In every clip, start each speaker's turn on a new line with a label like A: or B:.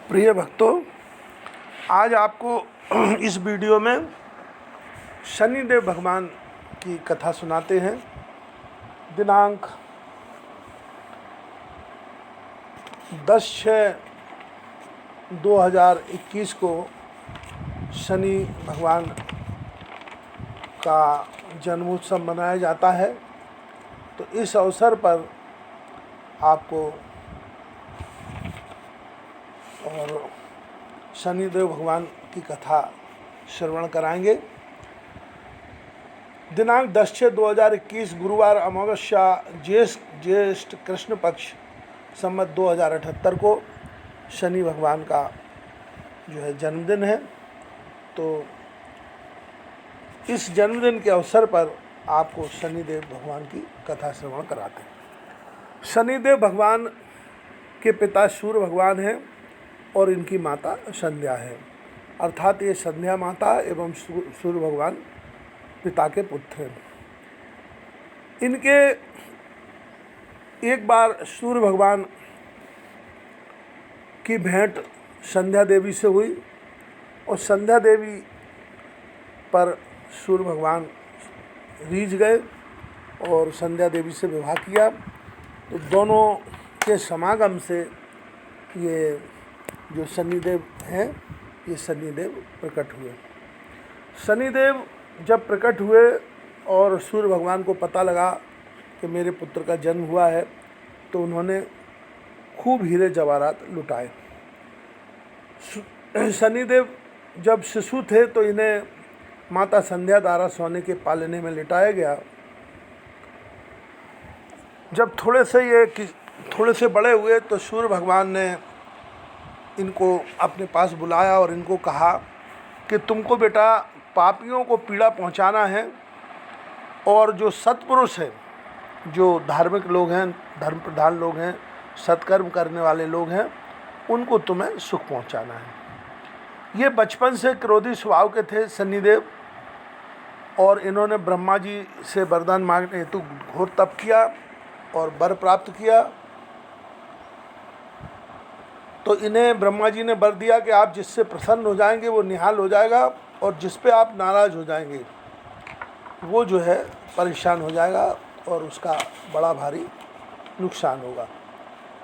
A: प्रिय भक्तों, आज आपको इस वीडियो में शनिदेव भगवान की कथा सुनाते हैं। दिनांक 10/6/2021 को शनि भगवान का जन्मोत्सव मनाया जाता है। तो इस अवसर पर आपको और शनिदेव भगवान की कथा श्रवण कराएंगे। दिनांक 10/6/2021 गुरुवार अमावस्या ज्येष्ठ कृष्ण पक्ष संवत 2078 को शनि भगवान का जन्मदिन है। तो इस जन्मदिन के अवसर पर आपको शनिदेव भगवान की कथा श्रवण कराते हैं। शनिदेव भगवान के पिता सूर्य भगवान हैं और इनकी माता संध्या है, अर्थात ये संध्या माता एवं सूर्य भगवान पिता के पुत्र हैं। इनके एक बार सूर्य भगवान की भेंट संध्या देवी से हुई और संध्या देवी पर सूर्य भगवान रीझ गए और संध्या देवी से विवाह किया। तो दोनों के समागम से ये जो शनिदेव हैं, ये शनिदेव प्रकट हुए। शनिदेव जब प्रकट हुए और सूर्य भगवान को पता लगा कि मेरे पुत्र का जन्म हुआ है, तो उन्होंने खूब हीरे जवाहरात लुटाए। शनिदेव जब शिशु थे तो इन्हें माता संध्या द्वारा सोने के पालने में लिटाया गया। जब थोड़े से बड़े हुए तो सूर्य भगवान ने इनको अपने पास बुलाया और इनको कहा कि तुमको बेटा पापियों को पीड़ा पहुंचाना है, और जो सत्पुरुष हैं, जो धार्मिक लोग हैं, धर्म प्रधान लोग हैं, सत्कर्म करने वाले लोग हैं, उनको तुम्हें सुख पहुंचाना है। ये बचपन से क्रोधी स्वभाव के थे शनिदेव, और इन्होंने ब्रह्मा जी से वरदान मांगने हेतु घोर तप किया और वर प्राप्त किया। तो इन्हें ब्रह्मा जी ने वर दिया कि आप जिससे प्रसन्न हो जाएंगे वो निहाल हो जाएगा, और जिस पे आप नाराज़ हो जाएंगे वो परेशान हो जाएगा और उसका बड़ा भारी नुकसान होगा।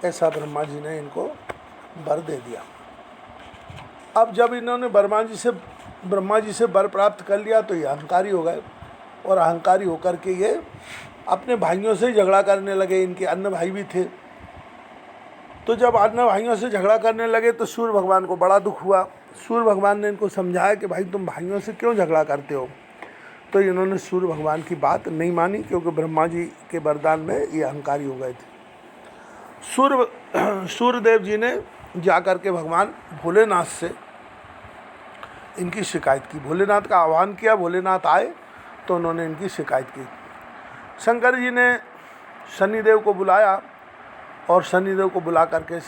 A: ऐसा ब्रह्मा जी ने इनको वर दे दिया। अब जब इन्होंने ब्रह्मा जी से वर प्राप्त कर लिया तो ये अहंकारी हो गए, और अहंकारी होकर के ये अपने भाइयों से झगड़ा करने लगे। इनके अन्य भाई भी थे। तो जब अन्य भाइयों से झगड़ा करने लगे तो सूर्य भगवान को बड़ा दुख हुआ। सूर्य भगवान ने इनको समझाया कि भाई तुम भाइयों से क्यों झगड़ा करते हो। तो इन्होंने सूर्य भगवान की बात नहीं मानी, क्योंकि ब्रह्मा जी के वरदान में ये अहंकारी हो गए थे। सूर्यदेव जी ने जाकर के भगवान भोलेनाथ से इनकी शिकायत की। भोलेनाथ का आह्वान किया, भोलेनाथ आए तो उन्होंने इनकी शिकायत की। शंकर जी ने शनिदेव को बुलाया और शनिदेव को बुला करके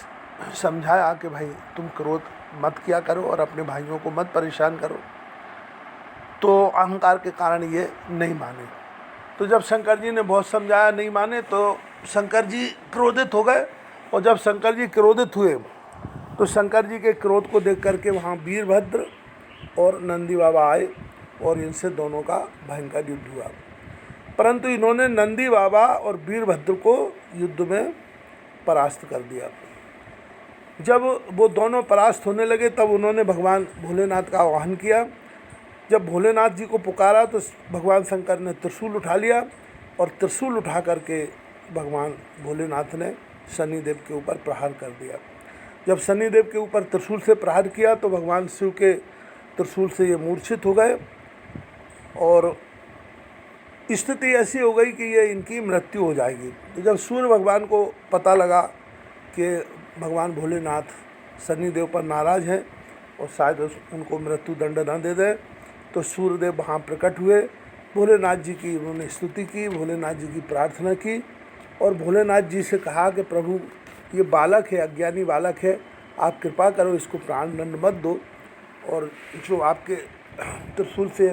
A: समझाया कि भाई तुम क्रोध मत किया करो और अपने भाइयों को मत परेशान करो। तो अहंकार के कारण ये नहीं माने। तो जब शंकर जी ने बहुत समझाया, नहीं माने, तो शंकर जी क्रोधित हो गए। और जब शंकर जी क्रोधित हुए तो शंकर जी के क्रोध को देख करके वहाँ वीरभद्र और नंदी बाबा आए और इनसे दोनों का भयंकर युद्ध हुआ। परंतु इन्होंने नंदी बाबा और वीरभद्र को युद्ध में परास्त कर दिया। जब वो दोनों परास्त होने लगे तब उन्होंने भगवान भोलेनाथ का आह्वान किया। जब भोलेनाथ जी को पुकारा तो भगवान शंकर ने त्रिशूल उठा लिया, और त्रिशूल उठा करके भगवान भोलेनाथ ने शनिदेव के ऊपर प्रहार कर दिया। जब शनिदेव के ऊपर त्रिशूल से प्रहार किया तो भगवान शिव के त्रिशूल से ये मूर्छित हो गए, और स्थिति ऐसी हो गई कि ये इनकी मृत्यु हो जाएगी। तो जब सूर्य भगवान को पता लगा कि भगवान भोलेनाथ शनिदेव पर नाराज़ हैं और शायद उनको मृत्यु दंड न दे दें, तो सूर्यदेव वहाँ प्रकट हुए। भोलेनाथ जी की उन्होंने स्तुति की, भोलेनाथ जी की प्रार्थना की, और भोलेनाथ जी से कहा कि प्रभु ये बालक है, अज्ञानी बालक है, आप कृपा करो, इसको प्राण दंड मत दो, और जो आपके त्रिशूल से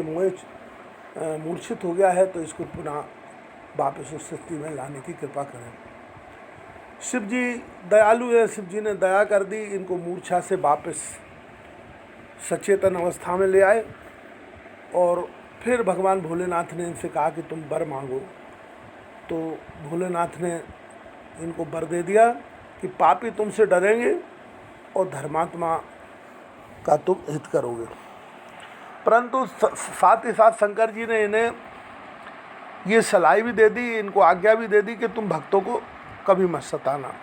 A: मूर्छित हो गया है तो इसको पुनः वापस उस स्थिति में लाने की कृपा करें। शिव जी दयालु है, शिव जी ने दया कर दी, इनको मूर्छा से वापस सचेतन अवस्था में ले आए। और फिर भगवान भोलेनाथ ने इनसे कहा कि तुम वर मांगो। तो भोलेनाथ ने इनको वर दे दिया कि पापी तुमसे डरेंगे और धर्मात्मा का तुम हित करोगे। परंतु साथ ही साथ शंकर जी ने इन्हें ये सलाह भी दे दी, इनको आज्ञा भी दे दी कि तुम भक्तों को कभी मत सताना।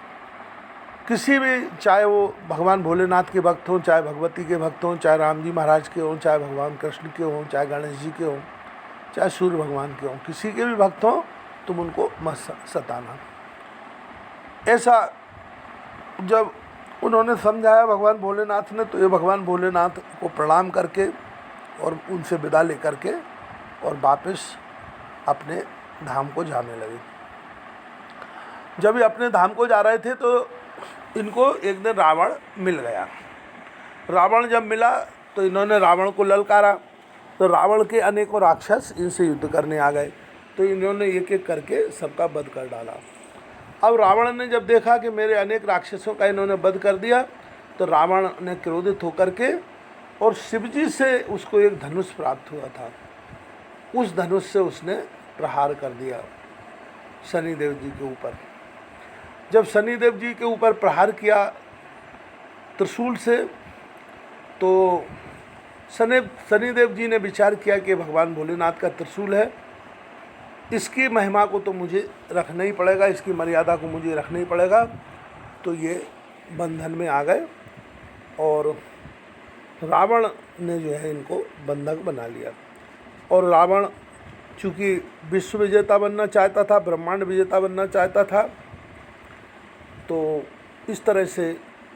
A: किसी भी, चाहे वो भगवान भोलेनाथ के भक्त हों, चाहे भगवती के भक्त हों, चाहे राम जी महाराज के हों, चाहे भगवान कृष्ण के हों, चाहे गणेश जी के हों, चाहे सूर्य भगवान के हों, किसी के भी भक्त हों तुम उनको मत सताना। ऐसा जब उन्होंने समझाया भगवान भोलेनाथ ने, तो ये भगवान भोलेनाथ को प्रणाम करके और उनसे विदा लेकर के और वापस अपने धाम को जाने लगे। जब ये अपने धाम को जा रहे थे तो इनको एक दिन रावण मिल गया। रावण जब मिला तो इन्होंने रावण को ललकारा, तो रावण के अनेकों राक्षस इनसे युद्ध करने आ गए, तो इन्होंने एक एक करके सबका वध कर डाला। अब रावण ने जब देखा कि मेरे अनेक राक्षसों का इन्होंने वध कर दिया, तो रावण ने क्रोधित होकर के, और शिवजी से उसको एक धनुष प्राप्त हुआ था, उस धनुष से उसने प्रहार कर दिया शनिदेव जी के ऊपर। जब शनिदेव जी के ऊपर प्रहार किया त्रिशूल से, तो शनिदेव जी ने विचार किया कि भगवान भोलेनाथ का त्रिशूल है, इसकी महिमा को तो मुझे रखना ही पड़ेगा, इसकी मर्यादा को मुझे रखना ही पड़ेगा। तो ये बंधन में आ गए और रावण ने जो है इनको बंधक बना लिया। और रावण चूँकि विश्व विजेता बनना चाहता था, ब्रह्मांड विजेता बनना चाहता था, तो इस तरह से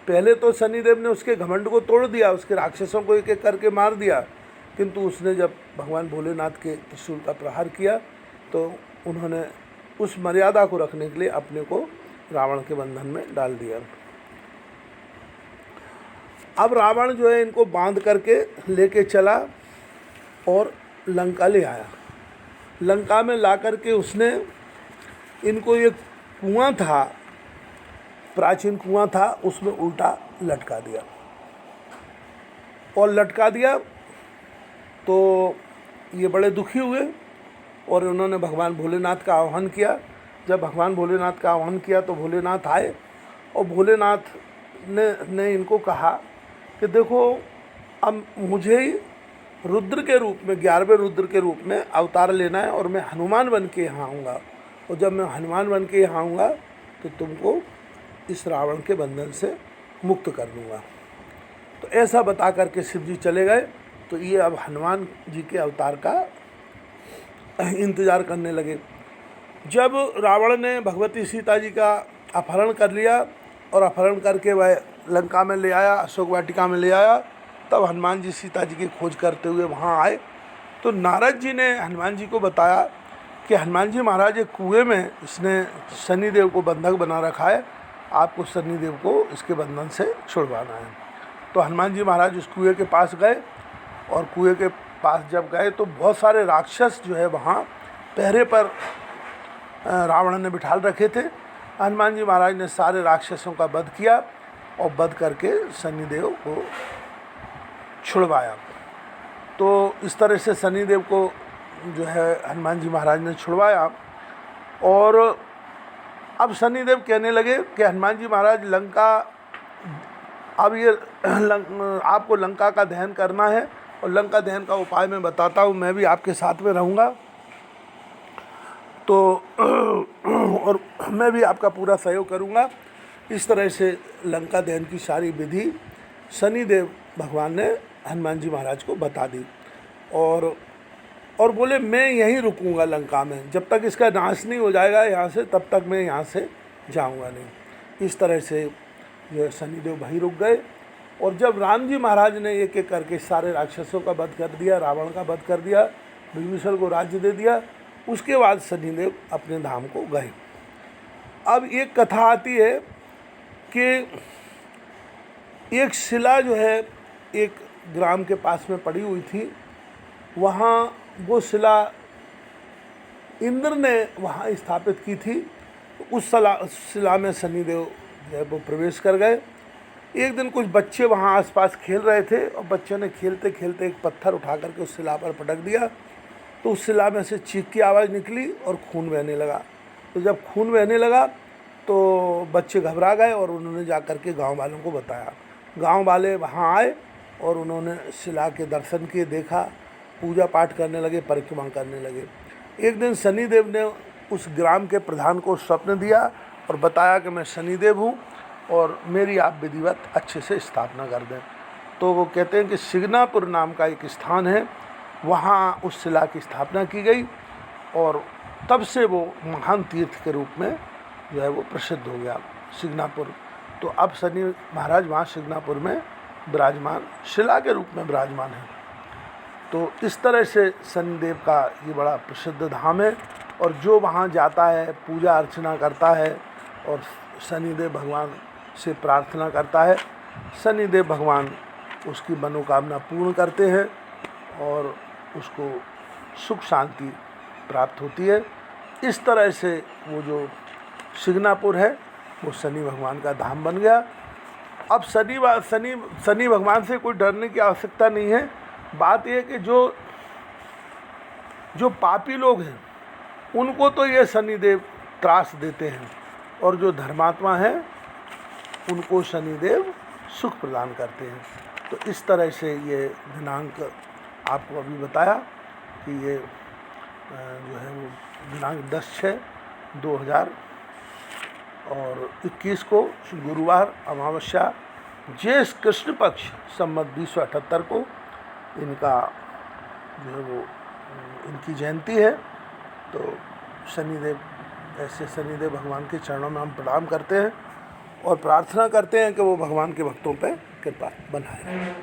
A: पहले तो शनिदेव ने उसके घमंड को तोड़ दिया, उसके राक्षसों को एक एक करके मार दिया, किंतु उसने जब भगवान भोलेनाथ के त्रिशूल का प्रहार किया तो उन्होंने उस मर्यादा को रखने के लिए अपने को रावण के बंधन में डाल दिया। अब रावण जो है इनको बांध करके लेके चला और लंका ले आया। लंका में ला करके उसने इनको एक कुआं था, प्राचीन कुआं था, उसमें उल्टा लटका दिया। और लटका दिया तो ये बड़े दुखी हुए और उन्होंने भगवान भोलेनाथ का आह्वान किया। जब भगवान भोलेनाथ का आह्वान किया तो भोलेनाथ आए और भोलेनाथ ने इनको कहा कि देखो, अब मुझे ही रुद्र के रूप में, 11वें रुद्र के रूप में अवतार लेना है और मैं हनुमान बन के यहाँ आऊँगा। और जब मैं हनुमान बन के यहाँ आऊँगा तो तुमको इस रावण के बंधन से मुक्त कर दूँगा। तो ऐसा बता करके शिव जी चले गए। तो ये अब हनुमान जी के अवतार का इंतज़ार करने लगे। जब रावण ने भगवती सीता जी का अपहरण कर लिया और अपहरण करके वह लंका में ले आया, अशोक वाटिका में ले आया, तब हनुमान जी सीता जी की खोज करते हुए वहाँ आए। तो नारद जी ने हनुमान जी को बताया कि हनुमान जी महाराज एक कुएं में इसने शनिदेव को बंधक बना रखा है, आपको शनिदेव को इसके बंधन से छुड़वाना है। तो हनुमान जी महाराज उस कुएं के पास गए और कुएं के पास जब गए तो बहुत सारे राक्षस जो है वहाँ पहरे पर रावण ने बिठाल रखे थे। हनुमान जी महाराज ने सारे राक्षसों का वध किया और वध करके शनिदेव को छुड़वाया। तो इस तरह से शनिदेव को जो है हनुमान जी महाराज ने छुड़वाया। और अब शनिदेव कहने लगे कि हनुमान जी महाराज, लंका, अब ये आपको लंका का दहन करना है और लंका दहन का उपाय मैं बताता हूँ, मैं भी आपके साथ में रहूँगा, तो और मैं भी आपका पूरा सहयोग करूँगा। इस तरह से लंका दहन की सारी विधि शनिदेव भगवान ने हनुमान जी महाराज को बता दी। और बोले मैं यहीं रुकूंगा लंका में, जब तक इसका नाश नहीं हो जाएगा यहाँ से, तब तक मैं यहाँ से जाऊँगा नहीं। इस तरह से जो शनिदेव वहीं रुक गए। और जब राम जी महाराज ने एक एक करके सारे राक्षसों का वध कर दिया, रावण का वध कर दिया, विभीषण को राज्य दे दिया, उसके बाद शनिदेव अपने धाम को गए। अब एक कथा आती है कि एक शिला जो है एक ग्राम के पास में पड़ी हुई थी, वहाँ वो शिला इंद्र ने वहाँ स्थापित की थी। तो उस शिला में शनिदेव जो है वो प्रवेश कर गए। एक दिन कुछ बच्चे वहाँ आसपास खेल रहे थे और बच्चों ने खेलते खेलते एक पत्थर उठा करके उस शिला पर पटक दिया, तो उस शिला में से चीख की आवाज़ निकली और खून बहने लगा। तो जब खून बहने लगा तो बच्चे घबरा गए और उन्होंने जा कर के गाँव वालों को बताया। गाँव वाले वहाँ आए और उन्होंने शिला के दर्शन किए, देखा, पूजा पाठ करने लगे, परिक्रमा करने लगे। एक दिन शनिदेव ने उस ग्राम के प्रधान को स्वप्न दिया और बताया कि मैं शनिदेव हूँ और मेरी आप विधिवत अच्छे से स्थापना कर दें। तो वो कहते हैं कि शिग्नापुर नाम का एक स्थान है, वहाँ उस शिला की स्थापना की गई और तब से वो महान तीर्थ के रूप में जो है वो प्रसिद्ध हो गया शिग्नापुर। तो अब शनि महाराज वहाँ शिग्नापुर में विराजमान, शिला के रूप में विराजमान है। तो इस तरह से शनिदेव का ये बड़ा प्रसिद्ध धाम है और जो वहाँ जाता है, पूजा अर्चना करता है और शनिदेव भगवान से प्रार्थना करता है, शनिदेव भगवान उसकी मनोकामना पूर्ण करते हैं और उसको सुख शांति प्राप्त होती है। इस तरह से वो जो शिग्नापुर है वो शनि भगवान का धाम बन गया। अब शनि भगवान से कोई डरने की आवश्यकता नहीं है। बात यह है कि जो पापी लोग हैं उनको तो ये शनिदेव त्रास देते हैं और जो धर्मात्मा हैं उनको शनिदेव सुख प्रदान करते हैं। तो इस तरह से ये दिनांक आपको अभी बताया कि ये जो है वो दिनांक 10/6/2021 को गुरुवार अमावस्या ज्येष्ठ कृष्ण पक्ष संवत 2078 को इनका जो है वो इनकी जयंती है। तो शनिदेव, ऐसे शनिदेव भगवान के चरणों में हम प्रणाम करते हैं और प्रार्थना करते हैं कि वो भगवान के भक्तों पर कृपा बनाए।